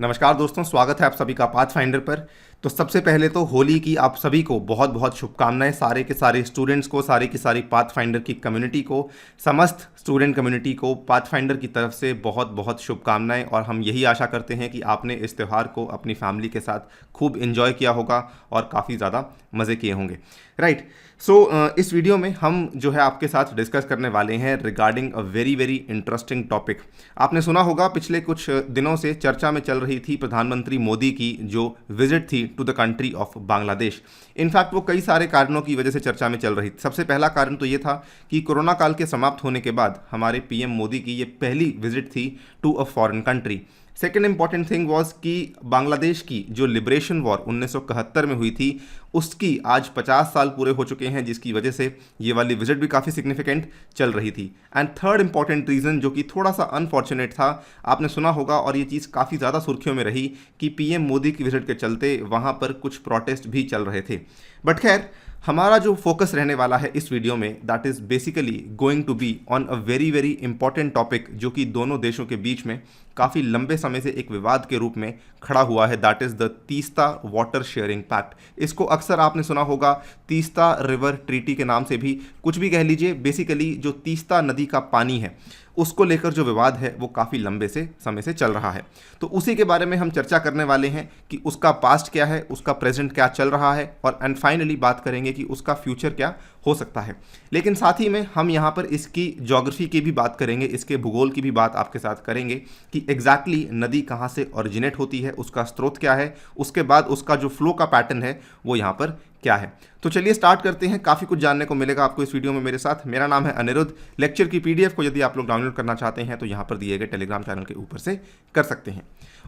नमस्कार दोस्तों, स्वागत है आप सभी का पाथफाइंडर पर। तो सबसे पहले तो होली की आप सभी को बहुत बहुत शुभकामनाएं, सारे के सारे स्टूडेंट्स को, सारी की सारी पाथफाइंडर की कम्युनिटी को, समस्त स्टूडेंट कम्युनिटी को पाथफाइंडर की तरफ से बहुत बहुत शुभकामनाएं। और हम यही आशा करते हैं कि आपने इस त्यौहार को अपनी फैमिली के साथ खूब इन्जॉय किया होगा और काफ़ी ज़्यादा मज़े किए होंगे। राइट। सो इस वीडियो में हम जो है आपके साथ डिस्कस करने वाले हैं रिगार्डिंग अ वेरी वेरी इंटरेस्टिंग टॉपिक। आपने सुना होगा पिछले कुछ दिनों से चर्चा में चल रही थी प्रधानमंत्री मोदी की जो विजिट थी to the country of Bangladesh. In fact वो कई सारे कारणों की वजह से चर्चा में चल रही थी। सबसे पहला कारण तो ये था कि कोरोना काल के समाप्त होने के बाद हमारे पीएम मोदी की ये पहली विजिट थी to a foreign country. Second important thing was कि बांग्लादेश की जो लिबरेशन वॉर 1971 में हुई थी उसकी आज 50 साल पूरे हो चुके हैं, जिसकी वजह से ये वाली विजिट भी काफ़ी सिग्निफिकेंट चल रही थी। एंड थर्ड इंपॉर्टेंट रीज़न जो कि थोड़ा सा अनफॉर्चुनेट था, आपने सुना होगा और ये चीज़ काफ़ी ज़्यादा सुर्खियों में रही कि पीएम मोदी की विजिट के चलते वहाँ पर कुछ प्रोटेस्ट भी चल रहे थे। बट खैर, हमारा जो फोकस रहने वाला है इस वीडियो में, that is basically going to be on a very very important topic जो कि दोनों देशों के बीच में काफ़ी लंबे समय से एक विवाद के रूप में खड़ा हुआ है। That is the Teesta water sharing pact. इसको अक्सर आपने सुना होगा तीस्ता रिवर ट्रीटी के नाम से भी कुछ भी कह लीजिए। बेसिकली जो तीस्ता नदी का पानी है उसको लेकर जो विवाद है वो काफ़ी लंबे से समय से चल रहा है। तो उसी के बारे में हम चर्चा करने वाले हैं कि उसका पास्ट क्या है, उसका प्रेजेंट क्या चल रहा है, और एंड फाइनली बात करेंगे कि उसका फ्यूचर क्या हो सकता है। लेकिन साथ ही में हम यहाँ पर इसकी ज्योग्राफी की भी बात करेंगे, इसके भूगोल की भी बात आपके साथ करेंगे कि एग्जैक्टली नदी कहाँ से ओरिजिनेट होती है, उसका स्रोत क्या है, उसके बाद उसका जो फ्लो का पैटर्न है वो यहाँ पर क्या है। तो चलिए स्टार्ट करते हैं। काफ़ी कुछ जानने को मिलेगा आपको इस वीडियो में मेरे साथ। मेरा नाम है अनिरुद्ध। लेक्चर की पीडीएफ को यदि आप लोग डाउनलोड करना चाहते हैं तो यहाँ पर दिए गए टेलीग्राम चैनल के ऊपर से कर सकते हैं।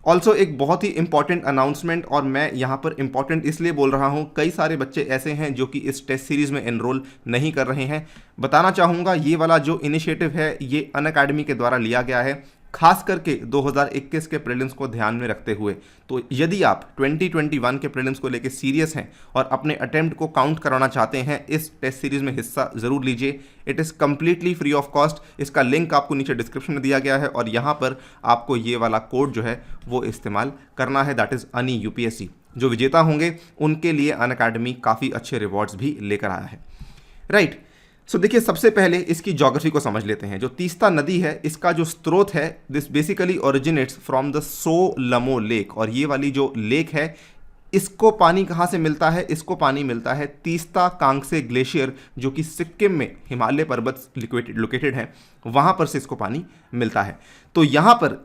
ऑल्सो एक बहुत ही इंपॉर्टेंट अनाउंसमेंट, और मैं यहाँ पर इंपॉर्टेंट इसलिए बोल रहा हूँ, कई सारे बच्चे ऐसे हैं जो कि इस टेस्ट सीरीज़ में एनरोल नहीं कर रहे हैं। बताना चाहूँगा ये वाला जो इनिशिएटिव है ये अनअकैडमी के द्वारा लिया गया है, खास करके 2021 के प्रीलिम्स को ध्यान में रखते हुए। तो यदि आप 2021 के प्रीलिम्स को लेकर सीरियस हैं और अपने अटेम्प्ट को काउंट कराना चाहते हैं, इस टेस्ट सीरीज़ में हिस्सा ज़रूर लीजिए। It is completely free of cost. इसका लिंक आपको नीचे डिस्क्रिप्शन में दिया गया है और यहाँ पर आपको ये वाला कोड जो है वो इस्तेमाल करना है, दैट इज़ अनि यूपीएससी। जो विजेता होंगे उनके लिए अनअकैडमी काफ़ी अच्छे रिवॉर्ड्स भी लेकर आया है। राइट। सो देखिए, सबसे पहले इसकी ज्योग्राफी को समझ लेते हैं। जो तीस्ता नदी है इसका जो स्रोत है, this basically originates from the Tso Lhamo lake. और ये वाली जो लेक है इसको पानी कहाँ से मिलता है? इसको पानी मिलता है तीस्ता कांगसे ग्लेशियर जो कि सिक्किम में हिमालय पर्वत लोकेटेड है, वहाँ पर से इसको पानी मिलता है। तो यहाँ पर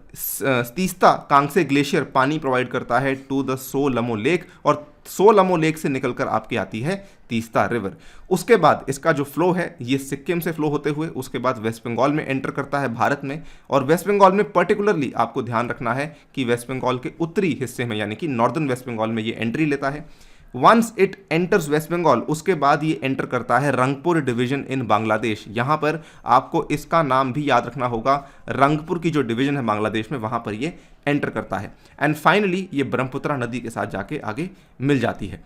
तीस्ता कांगसे ग्लेशियर पानी प्रोवाइड करता है to the Tso Lhamo lake, और सो लमो लेक से निकलकर आपकी आती है तीस्ता रिवर। उसके बाद इसका जो फ्लो है ये सिक्किम से फ्लो होते हुए उसके बाद वेस्ट बंगाल में एंटर करता है भारत में। और वेस्ट बंगाल में पर्टिकुलरली आपको ध्यान रखना है कि वेस्ट बंगाल के उत्तरी हिस्से में यानी कि नॉर्दर्न वेस्ट बंगाल में ये एंट्री लेता है। Once it enters West Bengal, उसके बाद ये एंटर करता है रंगपुर डिवीजन इन बांग्लादेश। यहाँ पर आपको इसका नाम भी याद रखना होगा, रंगपुर की जो डिवीजन है बांग्लादेश में वहाँ पर ये एंटर करता है। एंड फाइनली ये ब्रह्मपुत्रा नदी के साथ जाके आगे मिल जाती है।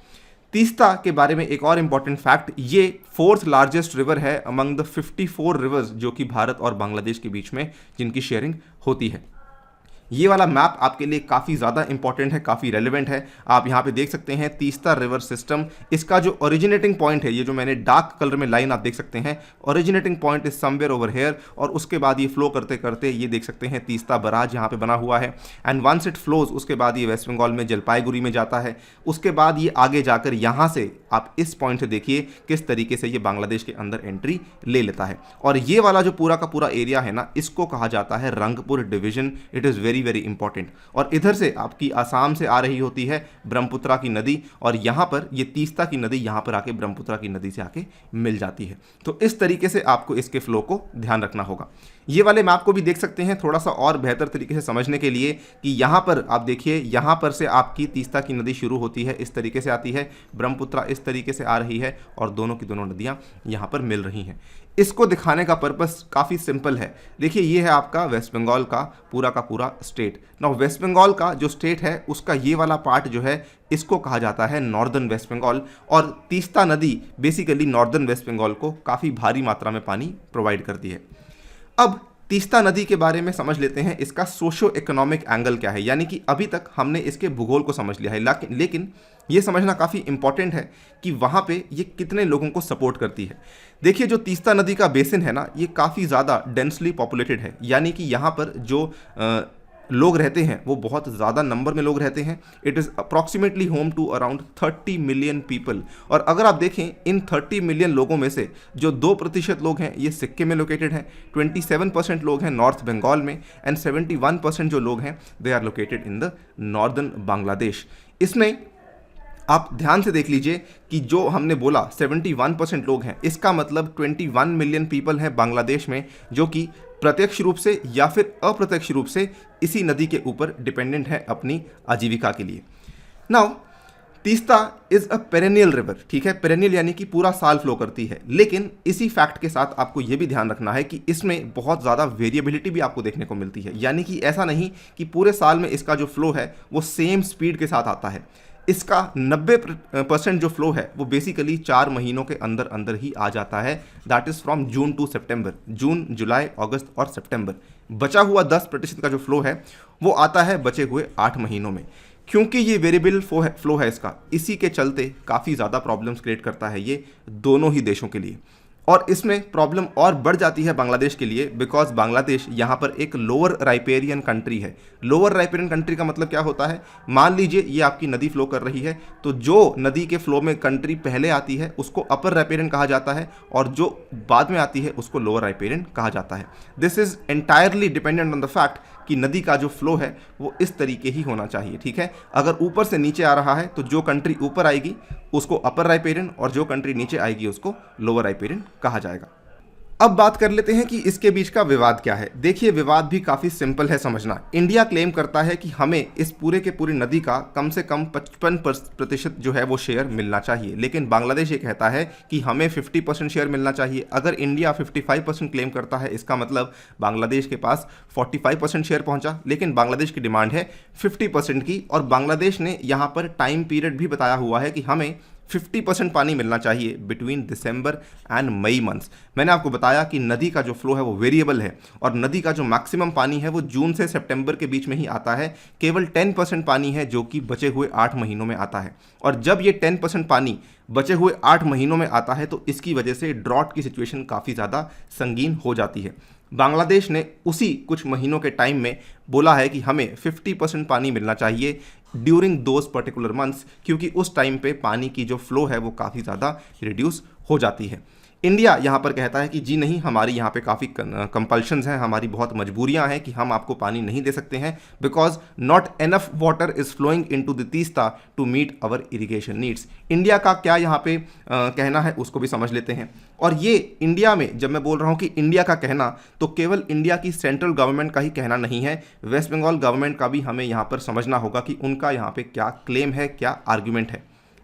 तीस्ता के बारे में एक और इंपॉर्टेंट फैक्ट, ये फोर्थ लार्जेस्ट रिवर है अमंग द 54 रिवर्स जो कि भारत और बांग्लादेश के बीच में जिनकी शेयरिंग होती है। ये वाला मैप आपके लिए काफ़ी ज़्यादा इंपॉर्टेंट है, काफ़ी रेलिवेंट है। आप यहाँ पे देख सकते हैं तीस्ता रिवर सिस्टम, इसका जो ओरिजिनेटिंग पॉइंट है, ये जो मैंने डार्क कलर में लाइन आप देख सकते हैं, originating point is somewhere over here. और उसके बाद ये फ्लो करते करते ये देख सकते हैं तीस्ता बराज यहाँ पे बना हुआ है। एंड वंस इट फ्लोज उसके बाद ये वेस्ट बंगाल में जलपाईगुड़ी में जाता है। उसके बाद ये आगे जाकर यहाँ से आप इस पॉइंट से देखिए किस तरीके से ये बांग्लादेश के अंदर एंट्री ले लेता है। और ये वाला जो पूरा का पूरा एरिया है ना, इसको कहा जाता है Rangpur division. It is very very important. और इधर से आपकी आसाम से आ रही होती है ब्रह्मपुत्रा की नदी, और यहाँ पर ये तीस्ता की नदी यहाँ पर आके ब्रह्मपुत्रा की नदी से आके मिल जाती है। तो इस तरीके से आपको इसके फ्लो को ध्यान रखना होगा। ये वाले मैप को भी देख सकते हैं थोड़ा सा और बेहतर तरीके से समझने के लिए कि यहाँ पर आप देखिए, यहाँ पर से आपकी तीस्ता की नदी शुरू होती है, इस तरीके से आती है, ब्रह्मपुत्रा इस तरीके से आ रही है और दोनों की दोनों नदियाँ यहाँ पर मिल रही हैं। इसको दिखाने का पर्पस काफ़ी सिंपल है। देखिए, ये है आपका वेस्ट बंगाल का पूरा स्टेट। नाउ वेस्ट बंगाल का जो स्टेट है उसका ये वाला पार्ट जो है इसको कहा जाता है नॉर्दर्न वेस्ट बंगाल, और तीस्ता नदी बेसिकली नॉर्दर्न वेस्ट बंगाल को काफ़ी भारी मात्रा में पानी प्रोवाइड करती है। अब तीस्ता नदी के बारे में समझ लेते हैं, इसका सोशो इकोनॉमिक एंगल क्या है। यानी कि अभी तक हमने इसके भूगोल को समझ लिया है, लेकिन ये समझना काफ़ी इंपॉर्टेंट है कि वहाँ पे ये कितने लोगों को सपोर्ट करती है। देखिए, जो तीस्ता नदी का बेसिन है ना, ये काफ़ी ज़्यादा डेंसली पॉपुलेटेड है। यानी कि यहाँ पर जो लोग रहते हैं वो बहुत ज़्यादा नंबर में लोग रहते हैं। It is approximately home to around 30 million people. और अगर आप देखें, इन 30 मिलियन लोगों में से जो 2% लोग हैं ये सिक्किम में लोकेटेड हैं, 27% लोग हैं नॉर्थ बंगाल में, एंड 71% जो लोग हैं they are located in the northern Bangladesh. इसमें आप ध्यान से देख लीजिए कि जो हमने बोला 71% लोग हैं, इसका मतलब 21 मिलियन पीपल हैं बांग्लादेश में जो कि प्रत्यक्ष रूप से या फिर अप्रत्यक्ष रूप से इसी नदी के ऊपर डिपेंडेंट है अपनी आजीविका के लिए। Now Teesta is a perennial river, ठीक है, पेरेनियल यानी कि पूरा साल फ्लो करती है। लेकिन इसी फैक्ट के साथ आपको यह भी ध्यान रखना है कि इसमें बहुत ज़्यादा वेरिएबिलिटी भी आपको देखने को मिलती है। यानी कि ऐसा नहीं कि पूरे साल में इसका जो फ्लो है वो सेम स्पीड के साथ आता है। इसका 90% जो फ्लो है वो बेसिकली 4 महीनों के अंदर अंदर ही आ जाता है। That is from June to September, जून, जुलाई, अगस्त और सितंबर। बचा हुआ 10% का जो फ्लो है वो आता है बचे हुए 8 महीनों में। क्योंकि ये वेरिएबल फ्लो है इसका, इसी के चलते काफ़ी ज़्यादा प्रॉब्लम्स क्रिएट करता है ये दोनों ही देशों के लिए। और इसमें प्रॉब्लम और बढ़ जाती है बांग्लादेश के लिए, बिकॉज बांग्लादेश यहाँ पर एक लोअर राइपेरियन कंट्री है। लोअर राइपेरियन कंट्री का मतलब क्या होता है, मान लीजिए ये आपकी नदी फ्लो कर रही है, तो जो नदी के फ्लो में कंट्री पहले आती है उसको अपर राइपेरियन कहा जाता है, और जो बाद में आती है उसको लोअर राइपेरियन कहा जाता है। This is entirely dependent on the fact कि नदी का जो फ्लो है वो इस तरीके ही होना चाहिए, ठीक है। अगर ऊपर से नीचे आ रहा है तो जो कंट्री ऊपर आएगी उसको अपर राइपेरियन, और जो कंट्री नीचे आएगी उसको लोअर राइपेरियन कहा जाएगा। अब बात कर लेते हैं कि इसके बीच का विवाद क्या है। देखिए, विवाद भी काफ़ी सिंपल है समझना। इंडिया क्लेम करता है कि हमें इस पूरे के पूरी नदी का कम से कम 55% जो है वो शेयर मिलना चाहिए, लेकिन बांग्लादेश ये कहता है कि हमें 50% शेयर मिलना चाहिए। अगर इंडिया 55% क्लेम करता है, इसका मतलब बांग्लादेश के पास 45% शेयर पहुंचा, लेकिन बांग्लादेश की डिमांड है 50% की। और बांग्लादेश ने यहाँ पर टाइम पीरियड भी बताया हुआ है कि हमें 50% पानी मिलना चाहिए between December and May months. मैंने आपको बताया कि नदी का जो फ्लो है वो वेरिएबल है, और नदी का जो मैक्सिमम पानी है वो जून से सितंबर के बीच में ही आता है। केवल 10% पानी है जो कि बचे हुए 8 महीनों में आता है, और जब ये 10% पानी बचे हुए 8 महीनों में आता है तो इसकी वजह से ड्रॉट की सिचुएशन काफ़ी ज़्यादा संगीन हो जाती है। बांग्लादेश ने उसी कुछ महीनों के टाइम में बोला है कि हमें 50% पानी मिलना चाहिए ड्यूरिंग दोज पर्टिकुलर मंथ्स, क्योंकि उस टाइम पे पानी की जो फ्लो है वो काफ़ी ज़्यादा रिड्यूस हो जाती है। इंडिया यहाँ पर कहता है कि जी नहीं, हमारी यहाँ पे काफ़ी कंपल्शंस हैं, हमारी बहुत मजबूरियाँ हैं कि हम आपको पानी नहीं दे सकते हैं, because not enough water is flowing into the Teesta to meet our irrigation needs. India का क्या यहाँ पे कहना है उसको भी समझ लेते हैं। और ये इंडिया में, जब मैं बोल रहा हूँ कि इंडिया का कहना, तो केवल इंडिया की सेंट्रल गवर्नमेंट का ही कहना नहीं है, वेस्ट बंगाल गवर्नमेंट का भी हमें यहाँ पर समझना होगा कि उनका यहाँ पे क्या क्लेम है, क्या आर्ग्यूमेंट है।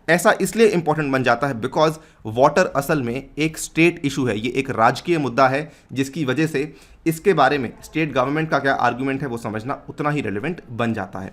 ऐसा इसलिए इंपॉर्टेंट बन जाता है बिकॉज वाटर असल में एक स्टेट इशू है, ये एक राजकीय मुद्दा है, जिसकी वजह से इसके बारे में स्टेट गवर्नमेंट का क्या आर्ग्यूमेंट है वो समझना उतना ही रेलिवेंट बन जाता है।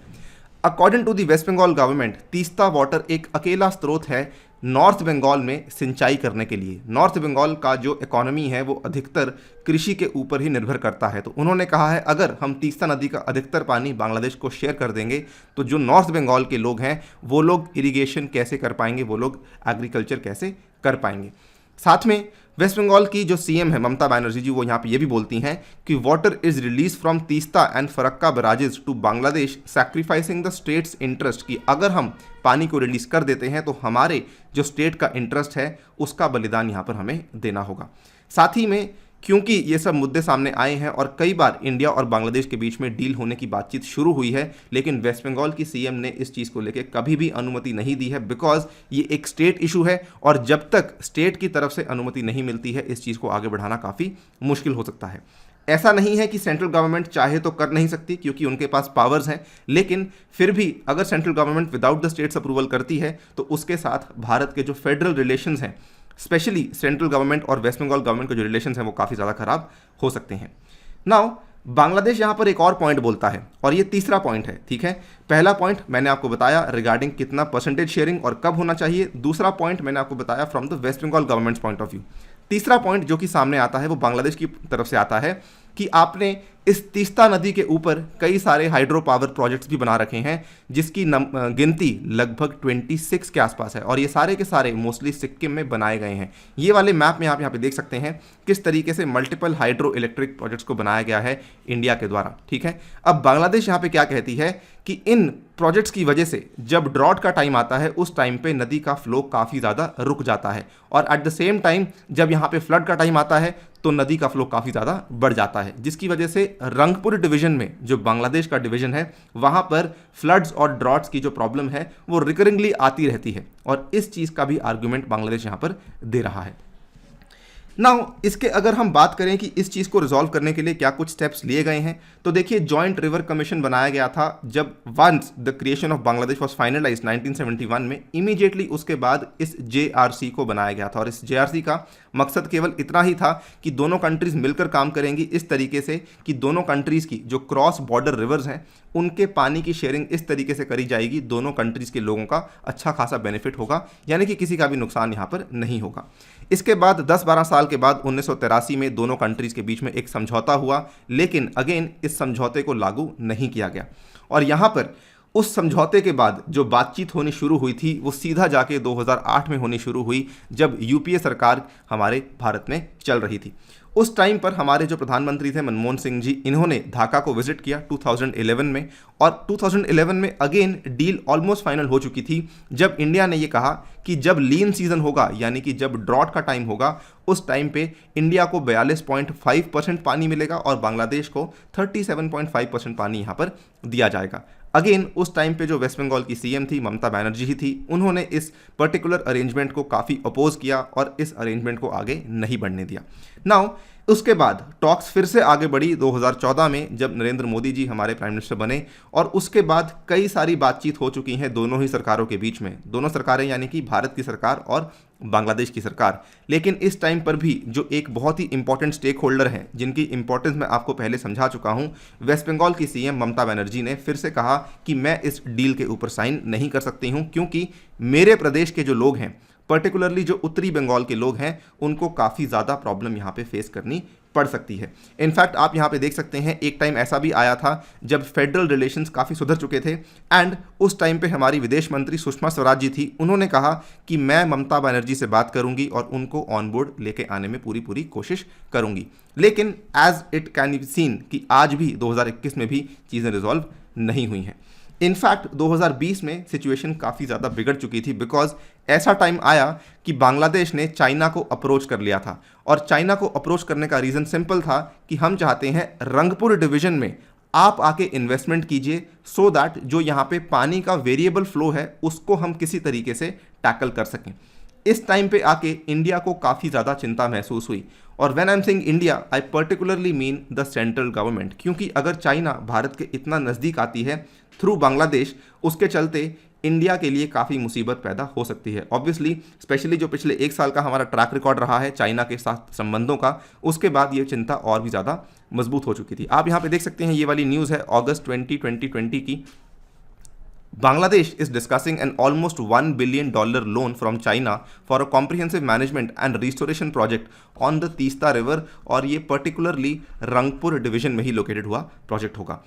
According to the West Bengal government, Teesta water एक अकेला स्रोत है नॉर्थ बंगाल में सिंचाई करने के लिए। नॉर्थ बंगाल का जो इकोनॉमी है वो अधिकतर कृषि के ऊपर ही निर्भर करता है, तो उन्होंने कहा है अगर हम तीस्ता नदी का अधिकतर पानी बांग्लादेश को शेयर कर देंगे तो जो नॉर्थ बंगाल के लोग हैं वो लोग इरिगेशन कैसे कर पाएंगे, वो लोग एग्रीकल्चर कैसे कर पाएंगे। साथ में वेस्ट बंगाल की जो सीएम है ममता बनर्जी जी, वो यहाँ पे ये भी बोलती हैं कि water is release from Teesta and Farakka barrages to Bangladesh sacrificing the state's interest, कि अगर हम पानी को रिलीज कर देते हैं तो हमारे जो स्टेट का इंटरेस्ट है उसका बलिदान यहाँ पर हमें देना होगा। साथ ही में क्योंकि ये सब मुद्दे सामने आए हैं और कई बार इंडिया और बांग्लादेश के बीच में डील होने की बातचीत शुरू हुई है, लेकिन वेस्ट बंगाल की सीएम ने इस चीज़ को लेकर कभी भी अनुमति नहीं दी है, बिकॉज ये एक स्टेट इशू है और जब तक स्टेट की तरफ से अनुमति नहीं मिलती है इस चीज़ को आगे बढ़ाना काफ़ी मुश्किल हो सकता है। ऐसा नहीं है कि सेंट्रल गवर्नमेंट चाहे तो कर नहीं सकती, क्योंकि उनके पास पावर्स हैं, लेकिन फिर भी अगर central government without the states approval करती है तो उसके साथ भारत के जो फेडरल रिलेशंस हैं, स्पेशली सेंट्रल गवर्नमेंट और वेस्ट बंगाल गवर्नमेंट के जो रिलेशंस हैं वो काफ़ी ज़्यादा खराब हो सकते हैं। नाउ बांग्लादेश यहाँ पर एक और पॉइंट बोलता है और ये तीसरा पॉइंट है, ठीक है। पहला पॉइंट मैंने आपको बताया रिगार्डिंग कितना परसेंटेज शेयरिंग और कब होना चाहिए, दूसरा पॉइंट मैंने आपको बताया from the West Bengal government's point of view, तीसरा पॉइंट जो कि सामने आता है वो बांग्लादेश की तरफ से आता है कि आपने इस तीस्ता नदी के ऊपर कई सारे हाइड्रो पावर प्रोजेक्ट्स भी बना रखे हैं जिसकी गिनती लगभग 26 के आसपास है, और ये सारे के सारे मोस्टली सिक्किम में बनाए गए हैं। ये वाले मैप में आप यहाँ पे देख सकते हैं किस तरीके से मल्टीपल हाइड्रो इलेक्ट्रिक प्रोजेक्ट्स को बनाया गया है इंडिया के द्वारा। ठीक है, अब बांग्लादेश यहाँ पे क्या कहती है कि इन प्रोजेक्ट्स की वजह से जब ड्रॉट का टाइम आता है उस टाइम पे नदी का फ्लो काफ़ी ज़्यादा रुक जाता है, और एट द सेम टाइम जब यहाँ पे फ्लड का टाइम आता है तो नदी का फ्लो काफ़ी ज़्यादा बढ़ जाता है, जिसकी वजह से रंगपुर डिवीजन में जो बांग्लादेश का डिवीजन है वहाँ पर फ्लड्स और ड्रॉट्स की जो प्रॉब्लम है वो रिकरिंगली आती रहती है, और इस चीज़ का भी आर्गुमेंट बांग्लादेश यहाँ पर दे रहा है। नाउ इसके अगर हम बात करें कि इस चीज़ को रिजॉल्व करने के लिए क्या कुछ स्टेप्स लिए गए हैं, तो देखिए जॉइंट रिवर कमीशन बनाया गया था जब once the creation of Bangladesh was finalised 1971 में, इमीडिएटली उसके बाद इस JRC को बनाया गया था, और इस JRC का मकसद केवल इतना ही था कि दोनों कंट्रीज़ मिलकर काम करेंगी इस तरीके से कि दोनों कंट्रीज़ की जो क्रॉस बॉर्डर रिवर्स हैं उनके पानी की शेयरिंग इस तरीके से करी जाएगी, दोनों कंट्रीज़ के लोगों का अच्छा खासा बेनिफिट होगा, यानी कि किसी का भी नुकसान यहाँ पर नहीं होगा। इसके बाद 10-12 साल के बाद 1983 में दोनों कंट्रीज़ के बीच में एक समझौता हुआ, लेकिन अगेन इस समझौते को लागू नहीं किया गया, और यहाँ पर उस समझौते के बाद जो बातचीत होनी शुरू हुई थी वो सीधा जाके 2008 में होनी शुरू हुई जब UPA सरकार हमारे भारत में चल रही थी। उस टाइम पर हमारे जो प्रधानमंत्री थे मनमोहन सिंह जी, इन्होंने ढाका को विजिट किया 2011 में, और 2011 में अगेन डील ऑलमोस्ट फाइनल हो चुकी थी जब इंडिया ने ये कहा कि जब लीन सीजन होगा यानी कि जब ड्रॉट का टाइम होगा उस टाइम पे इंडिया को 42.5% पानी मिलेगा और बांग्लादेश को 37.5% पानी यहाँ पर दिया जाएगा। अगेन उस टाइम पे जो वेस्ट बंगाल की CM थी ममता बनर्जी ही थी, उन्होंने इस पर्टिकुलर अरेंजमेंट को काफ़ी अपोज किया और इस अरेंजमेंट को आगे नहीं बढ़ने दिया। नाउ उसके बाद टॉक्स फिर से आगे बढ़ी 2014 में जब नरेंद्र मोदी जी हमारे प्राइम मिनिस्टर बने, और उसके बाद कई सारी बातचीत हो चुकी हैं दोनों ही सरकारों के बीच में, दोनों सरकारें यानी कि भारत की सरकार और बांग्लादेश की सरकार। लेकिन इस टाइम पर भी जो एक बहुत ही इंपॉर्टेंट स्टेक होल्डर हैं जिनकी इंपॉर्टेंस मैं आपको पहले समझा चुका हूं, वेस्ट बंगाल की CM ममता बनर्जी ने फिर से कहा कि मैं इस डील के ऊपर साइन नहीं कर सकती हूं क्योंकि मेरे प्रदेश के जो लोग हैं, पर्टिकुलरली जो उत्तरी बंगाल के लोग हैं, उनको काफ़ी ज़्यादा प्रॉब्लम यहाँ पे फेस करनी पड़ सकती है। इनफैक्ट आप यहाँ पे देख सकते हैं एक टाइम ऐसा भी आया था जब फेडरल रिलेशंस काफ़ी सुधर चुके थे, एंड उस टाइम पे हमारी विदेश मंत्री सुषमा स्वराज जी थी, उन्होंने कहा कि मैं ममता बनर्जी से बात करूंगी और उनको ऑन बोर्ड लेके आने में पूरी कोशिश करूंगी। लेकिन as it can be seen कि आज भी 2021 में भी चीज़ें रिजॉल्व नहीं हुई हैं। इनफैक्ट 2020 में सिचुएशन काफ़ी ज़्यादा बिगड़ चुकी थी बिकॉज ऐसा टाइम आया कि बांग्लादेश ने चाइना को अप्रोच कर लिया था, और चाइना को अप्रोच करने का रीज़न सिंपल था कि हम चाहते हैं रंगपुर डिवीज़न में आप आके इन्वेस्टमेंट कीजिए सो दैट जो यहाँ पे पानी का वेरिएबल फ्लो है उसको हम किसी तरीके से टैकल कर सकें। इस टाइम पे आके इंडिया को काफ़ी ज़्यादा चिंता महसूस हुई, और when I am saying India I particularly mean the central government, क्योंकि अगर चाइना भारत के इतना नज़दीक आती है थ्रू बांग्लादेश, उसके चलते इंडिया के लिए काफ़ी मुसीबत पैदा हो सकती है। ऑब्वियसली स्पेशली जो पिछले 1 साल का हमारा ट्रैक रिकॉर्ड रहा है चाइना के साथ संबंधों का, उसके बाद ये चिंता और भी ज़्यादा मजबूत हो चुकी थी। आप यहाँ पे देख सकते हैं ये वाली न्यूज़ है अगस्त 2020 की। Bangladesh is discussing an almost $1 billion loan from China for a comprehensive management and restoration project on the Teesta river, और ये पर्टिकुलरली रंगपुर डिवीजन में ही लोकेटेड हुआ प्रोजेक्ट होगा।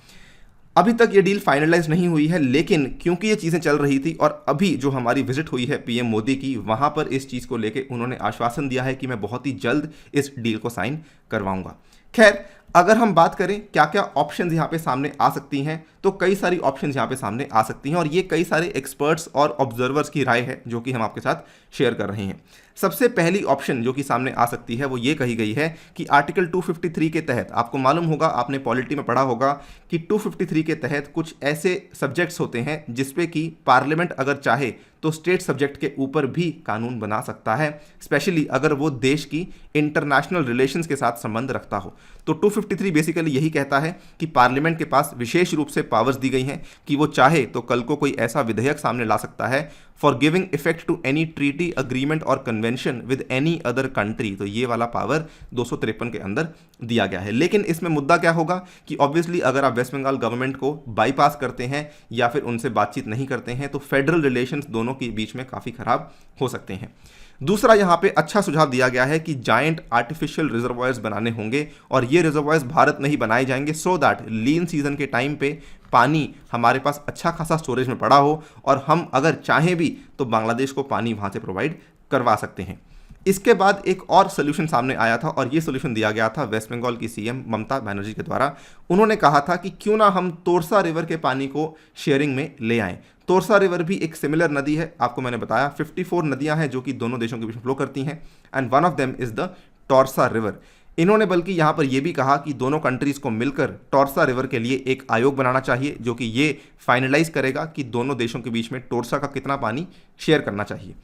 अभी तक ये डील फाइनलाइज नहीं हुई है, लेकिन क्योंकि ये चीज़ें चल रही थी और अभी जो हमारी विजिट हुई है PM मोदी की, वहाँ पर इस चीज़ को लेके उन्होंने आश्वासन दिया है कि मैं बहुत ही जल्द इस डील को साइन करवाऊंगा। खैर, अगर हम बात करें क्या क्या ऑप्शंस यहाँ पे सामने आ सकती हैं, तो कई सारी ऑप्शंस यहाँ पे सामने आ सकती हैं, और ये कई सारे एक्सपर्ट्स और ऑब्जर्वर्स की राय है जो कि हम आपके साथ शेयर कर रहे हैं। सबसे पहली ऑप्शन जो कि सामने आ सकती है वो ये कही गई है कि आर्टिकल 253 के तहत, आपको मालूम होगा, आपने पॉलिटी में पढ़ा होगा कि 253 के तहत कुछ ऐसे सब्जेक्ट्स होते हैं जिसपे कि पार्लियामेंट अगर चाहे तो स्टेट सब्जेक्ट के ऊपर भी कानून बना सकता है, स्पेशली अगर वो देश की इंटरनेशनल रिलेशंस के साथ संबंध रखता हो। तो 253 बेसिकली यही कहता है कि पार्लियामेंट के पास विशेष रूप से पावर्स दी गई हैं कि वो चाहे तो कल को कोई ऐसा विधेयक सामने ला सकता है for giving effect to any treaty, agreement और convention convention with any other country. तो ये वाला पावर 253 के अंदर दिया गया है। लेकिन इसमें मुद्दा क्या होगा कि ऑब्वियसली अगर आप वेस्ट बंगाल गवर्नमेंट को बाईपास करते हैं या फिर उनसे बातचीत नहीं करते हैं तो फेडरल रिलेशंस दोनों के बीच में काफ़ी खराब हो सकते हैं। दूसरा यहाँ पे अच्छा सुझाव दिया गया है कि जायंट आर्टिफिशियल रिजर्वॉयर्स बनाने होंगे और ये रिजर्वॉयर्स भारत में ही बनाए जाएंगे सो दैट लीन सीजन के टाइम पे पानी हमारे पास अच्छा खासा स्टोरेज में पड़ा हो और हम अगर चाहें भी तो बांग्लादेश को पानी वहाँ से प्रोवाइड करवा सकते हैं। इसके बाद एक और सोल्यूशन सामने आया था और ये सोल्यूशन दिया गया था वेस्ट बंगाल की सीएम ममता बनर्जी के द्वारा। उन्होंने कहा था कि क्यों ना हम तोरसा रिवर के पानी को शेयरिंग में ले आएं। तोरसा रिवर भी एक सिमिलर नदी है, आपको मैंने बताया 54 नदियां हैं जो कि दोनों देशों के बीच में फ्लो करती हैं and one of them is the Torsa river. इन्होंने बल्कि यहाँ पर यह भी कहा कि दोनों कंट्रीज को मिलकर टोरसा रिवर के लिए एक आयोग बनाना चाहिए जो कि ये फाइनलाइज करेगा कि दोनों देशों के बीच में टोरसा का कितना पानी शेयर करना चाहिए।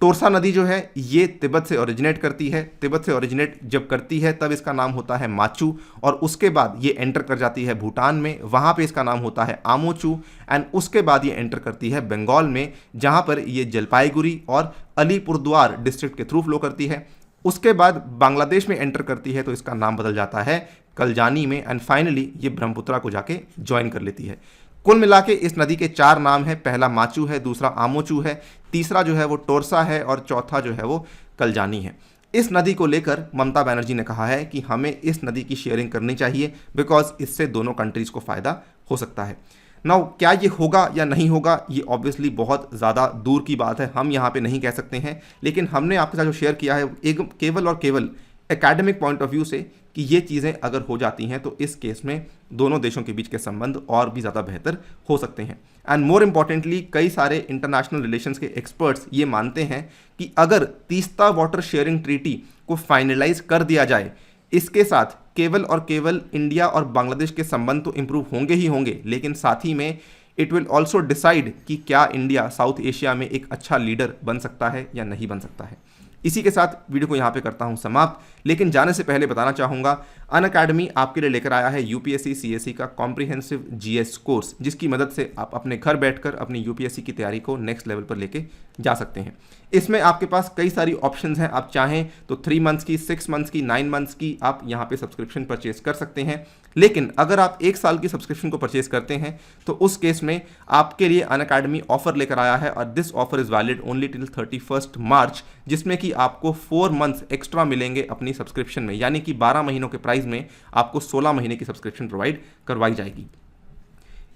टोरसा नदी जो है ये तिब्बत से ओरिजिनेट करती है। तिब्बत से ओरिजिनेट जब करती है तब इसका नाम होता है माचू और उसके बाद ये एंटर कर जाती है भूटान में, वहाँ पे इसका नाम होता है आमोचू एंड उसके बाद ये एंटर करती है बंगाल में जहाँ पर ये जलपाईगुड़ी और अलीपुरद्वार डिस्ट्रिक्ट के थ्रू फ्लो करती है। उसके बाद बांग्लादेश में एंटर करती है तो इसका नाम बदल जाता है कलजानी में एंड फाइनली ये ब्रह्मपुत्रा को जाके ज्वाइन कर लेती है। कुल मिला के इस नदी के 4 नाम है, पहला माचू है, दूसरा आमोचू है, तीसरा जो है वो टोरसा है और चौथा जो है वो कलजानी है। इस नदी को लेकर ममता बनर्जी ने कहा है कि हमें इस नदी की शेयरिंग करनी चाहिए बिकॉज इससे दोनों कंट्रीज को फायदा हो सकता है। नाउ क्या ये होगा या नहीं होगा ये ऑब्वियसली बहुत ज़्यादा दूर की बात है, हम यहाँ पे नहीं कह सकते हैं, लेकिन हमने आपके साथ जो शेयर किया है एक केवल और केवल एकेडमिक पॉइंट ऑफ व्यू से कि ये चीज़ें अगर हो जाती हैं तो इस केस में दोनों देशों के बीच के संबंध और भी ज़्यादा बेहतर हो सकते हैं। एंड मोर इम्पॉर्टेंटली कई सारे इंटरनेशनल रिलेशंस के एक्सपर्ट्स ये मानते हैं कि अगर तीस्ता वाटर शेयरिंग ट्रीटी को फाइनलाइज कर दिया जाए, इसके साथ केवल और केवल इंडिया और बांग्लादेश के संबंध तो इम्प्रूव होंगे ही होंगे, लेकिन साथ ही में इट विल ऑल्सो डिसाइड कि क्या इंडिया साउथ एशिया में एक अच्छा लीडर बन सकता है या नहीं बन सकता है। इसी के साथ वीडियो को यहाँ पे करता हूँ समाप्त, लेकिन जाने से पहले बताना चाहूँगा अनअकैडमी आपके लिए लेकर आया है यूपीएससी सीएससी का कॉम्प्रिहेंसिव जीएस कोर्स जिसकी मदद से आप अपने घर बैठकर अपनी यूपीएससी की तैयारी को नेक्स्ट लेवल पर लेके जा सकते हैं। इसमें आपके पास कई सारी ऑप्शंस हैं, आप चाहें तो 3 मंथ्स की, 6 मंथ्स की, 9 मंथ्स की आप यहाँ पे सब्सक्रिप्शन परचेज कर सकते हैं। लेकिन अगर आप 1 साल की सब्सक्रिप्शन को परचेज करते हैं तो उस केस में आपके लिए अनअकैडमी ऑफर लेकर आया है और this offer is valid only till 31 मार्च, जिसमें कि आपको 4 मंथ्स एक्स्ट्रा मिलेंगे अपनी सब्सक्रिप्शन में, यानी कि 12 महीनों के प्राइस में आपको 16 महीने की सब्सक्रिप्शन प्रोवाइड करवाई जाएगी।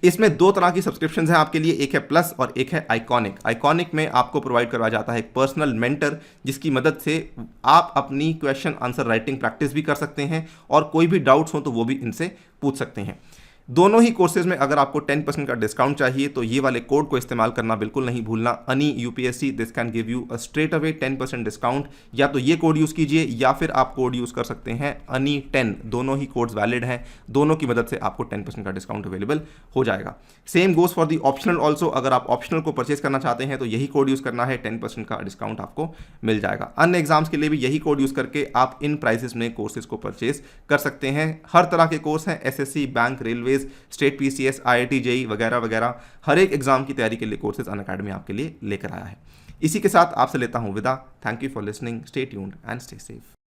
इसमें 2 तरह की सब्सक्रिप्शन हैं आपके लिए, एक है प्लस और एक है आइकॉनिक। आइकॉनिक में आपको प्रोवाइड करवाया जाता है एक पर्सनल मेंटर जिसकी मदद से आप अपनी क्वेश्चन आंसर राइटिंग प्रैक्टिस भी कर सकते हैं और कोई भी डाउट्स हो तो वो भी इनसे पूछ सकते हैं। दोनों ही कोर्सेज में अगर आपको 10% का डिस्काउंट चाहिए तो ये वाले कोड को इस्तेमाल करना बिल्कुल नहीं भूलना, अनि UPSC, this can give you a straight away 10% discount. या तो ये कोड यूज़ कीजिए या फिर आप कोड यूज़ कर सकते हैं अनि 10, दोनों ही कोड्स वैलिड हैं, दोनों की मदद से आपको 10% का डिस्काउंट अवेलेबल हो जाएगा। Same goes for the optional also, अगर आप ऑप्शनल को परचेज करना चाहते हैं तो यही कोड यूज़ करना है, 10% का डिस्काउंट आपको मिल जाएगा। अन्य एग्जाम्स के लिए भी यही कोड यूज़ करके आप इन प्राइसेस में कोर्सेज को परचेज कर सकते हैं। हर तरह के कोर्स हैं, SSC, bank, railways, state PCS, IIT, JEE वगैरह वगैरह, हर एक एग्जाम की तैयारी के लिए कोर्सेज अनअकैडमी आपके लिए लेकर आया है। इसी के साथ आपसे लेता हूं विदा। Thank you for listening, stay tuned and stay safe.